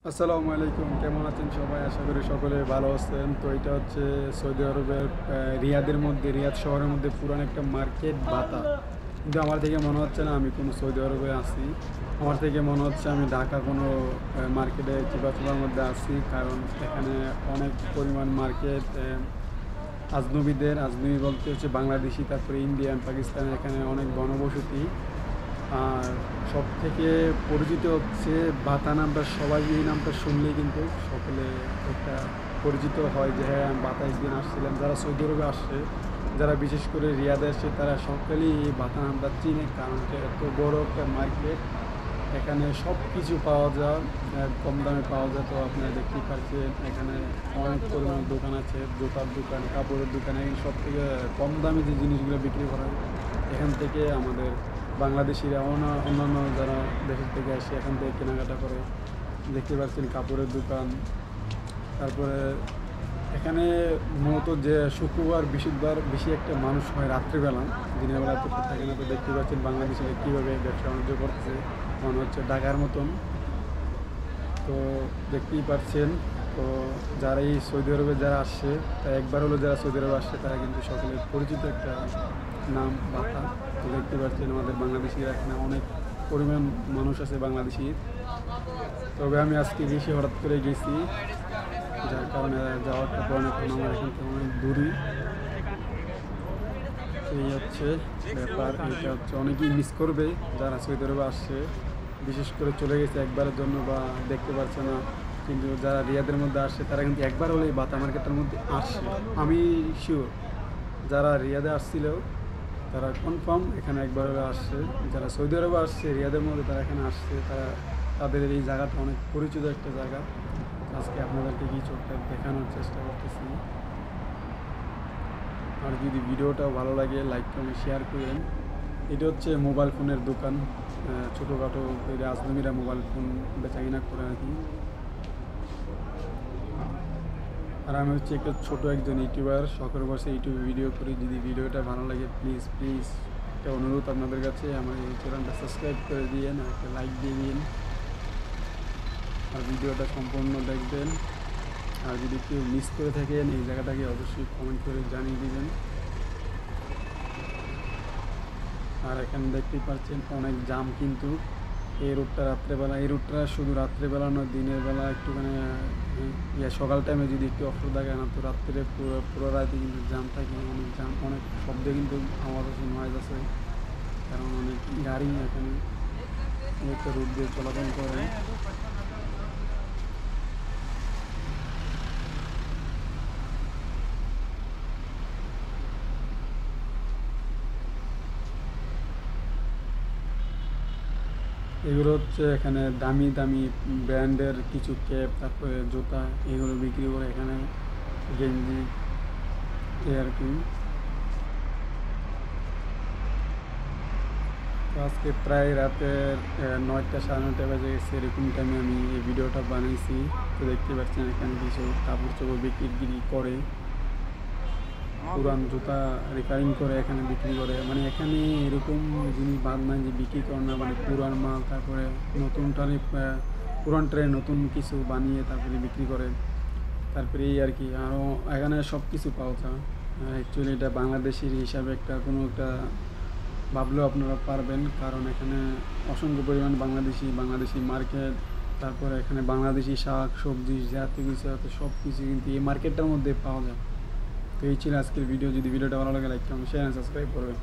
আসসালামু আলাইকুম, কেমন আছেন সবাই? আশা করি সকলে ভালো আছেন। তো এটা হচ্ছে সৌদি আরবের রিয়াদের মধ্যে, রিয়াদ শহরের মধ্যে পুরান একটা মার্কেট বাতা। কিন্তু আমার থেকে মনে হচ্ছে না আমি কোনো সৌদি আরবে আছি। আমার থেকে মনে হচ্ছে আমি ঢাকা কোনো মার্কেটে চিপাচুপার মধ্যে আছি, কারণ এখানে অনেক পরিমাণ মার্কেট আজনবী বলতে হচ্ছে বাংলাদেশি, তারপরে ইন্ডিয়ান, পাকিস্তান, এখানে অনেক ঘনবসতি। আর সবথেকে পরিচিত হচ্ছে বাতা নামটা। সবাই এই নামটা শুনলেই কিন্তু সকলে একটা পরিচিত হয় যে হ্যাঁ, আমি বাতা একদিন আসছিলাম। যারা সৌদি আরবে আসছে, যারা বিশেষ করে রিয়াদে আসছে, তারা সকলেই এই বাতা নামটা চিনে, কারণ এত বড় একটা মার্কেট। এখানে সব কিছু পাওয়া যায়, কম দামে পাওয়া যায়। তো আপনারা দেখতেই পাচ্ছেন এখানে অনেক পরিমাণ দোকান আছে, জুতার দোকান, কাপড়ের দোকান। এখানে সব থেকে কম দামে যে জিনিসগুলো বিক্রি করা হয়, এখান থেকে আমাদের বাংলাদেশিরা অন্যান্য যারা দেশের থেকে আসে এখান থেকে কেনাকাটা করে। দেখতে পাচ্ছেন কাপড়ের দোকান। তারপরে এখানে মূলত যে শুক্রবার বৃহস্পতিবার বেশি একটা মানুষ হয় রাত্রিবেলা, দিনের বেলা তো থাকে না। তো দেখতে পাচ্ছেন বাংলাদেশিরা কীভাবে ব্যবসা বাণিজ্য করতেছে, মনে হচ্ছে ঢাকার মতন। তো দেখতেই পাচ্ছেন। তো যারা এই সৌদি আরবে যারা আসছে, তা একবার হলো যারা সৌদি আরবে আসছে, তারা কিন্তু সকলের পরিচিত একটা নাম বাতা। তো দেখতে পাচ্ছেন আমাদের বাংলাদেশিরা এখানে অনেক পরিমাণ মানুষ আছে বাংলাদেশি। তবে আমি আজকে গেছি, হঠাৎ করে গেছি, যার কারণে যাওয়াটা পড়ে না, কারণ আমার এখান থেকে অনেক দূরই। এই হচ্ছে ব্যাপার। এটা হচ্ছে অনেকেই মিস করবে যারা সৌদি আরবে আসছে, বিশেষ করে চলে গেছে একবারের জন্য বা দেখতে পাচ্ছে না। কিন্তু যারা রিয়াদের মধ্যে আসছে, তারা কিন্তু একবার হলে এই বাতা মার্কেটের মধ্যে আসছে। আমি শিওর যারা রিয়াদে আসছিল তারা কনফার্ম এখানে একবার হলে আসছে। যারা সৌদি আরবে আসছে রিয়াদের মধ্যে, তারা এখানে আসছে, তাদের এই জায়গাটা অনেক পরিচিত একটা জায়গা। আজকে আপনাদেরকে কিছু একটা দেখানোর চেষ্টা করতেছি। আর যদি ভিডিওটা ভালো লাগে লাইক কমেন্ট শেয়ার করেন। এটা হচ্ছে মোবাইল ফোনের দোকান, ছোটোখাটো আজনবীরা মোবাইল ফোন বেচাকিনা করে আর কি। আর আমি হচ্ছে একটা ছোটো একজন ইউটিউবার, শখের বসে ইউটিউবে ভিডিও করি। যদি ভিডিওটা ভালো লাগে প্লিজ একটা অনুরোধ আপনাদের কাছে, আমার এই চ্যানেলটা সাবস্ক্রাইব করে দিন, একটা লাইক দিয়ে দিন, আর ভিডিওটা সম্পূর্ণ দেখবেন। আর যদি কেউ মিস করে থাকেন এই জায়গাটাকে অবশ্যই কমেন্ট করে জানিয়ে দিবেন। আর এখানে দেখতেই পাচ্ছেন অনেক জাম, কিন্তু এই রোডটা রাত্রেবেলা, এই রোডটা শুধু রাত্রেবেলা নয়, দিনের বেলা একটুখানি সকাল টাইমে যদি একটু অফ থাকে না, তো রাত্রে পুরো রাতে কিন্তু জাম থাকে, অনেক জাম, অনেক শব্দে কিন্তু আমার কাছে নয়েজ আছে, কারণ অনেক গাড়ি এখানে একটা রোড দিয়ে চলাচল করে। এগুলো হচ্ছে এখানে দামি দামি ব্র্যান্ডের কিছু ক্যাপ, তারপরে জুতা, এগুলো বিক্রি করে এখানে, গেঞ্জি, এই আর কি। তো আজকে প্রায় রাতের 9টা 9:30 বাজে গেছে, এরকম টাইমে আমি এই ভিডিওটা বানাইছি। তো দেখতে পাচ্ছেন এখানে কিছু কাপড় চোপড় বিক্রি করে, পুরান জুতা রিপেয়ারিং করে এখানে বিক্রি করে। মানে এখানে এরকম জিনিস বাদ নাই যে বিক্রি করে না, মানে পুরান মাল, তারপরে নতুন পুরান ট্রে নতুন কিছু বানিয়ে তারপরে বিক্রি করে। তারপরে এই আর কি, আরও এখানে সব কিছু পাওয়া যায়। অ্যাকচুয়ালি এটা বাংলাদেশের হিসাবে একটা কোনো একটা ভাবলেও আপনারা পারবেন, কারণ এখানে অসংখ্য পরিমাণ বাংলাদেশি মার্কেট। তারপরে এখানে বাংলাদেশি শাক সবজি জাতীয় কিছু আছে, সব কিছু কিন্তু এই মার্কেটটার মধ্যে পাওয়া যায়। তো এই ছিল আজকের ভিডিও। যদি ভিডিওটা ভালো লাগে লাইক কমেন্ট শেয়ার সাবস্ক্রাইব করবেন।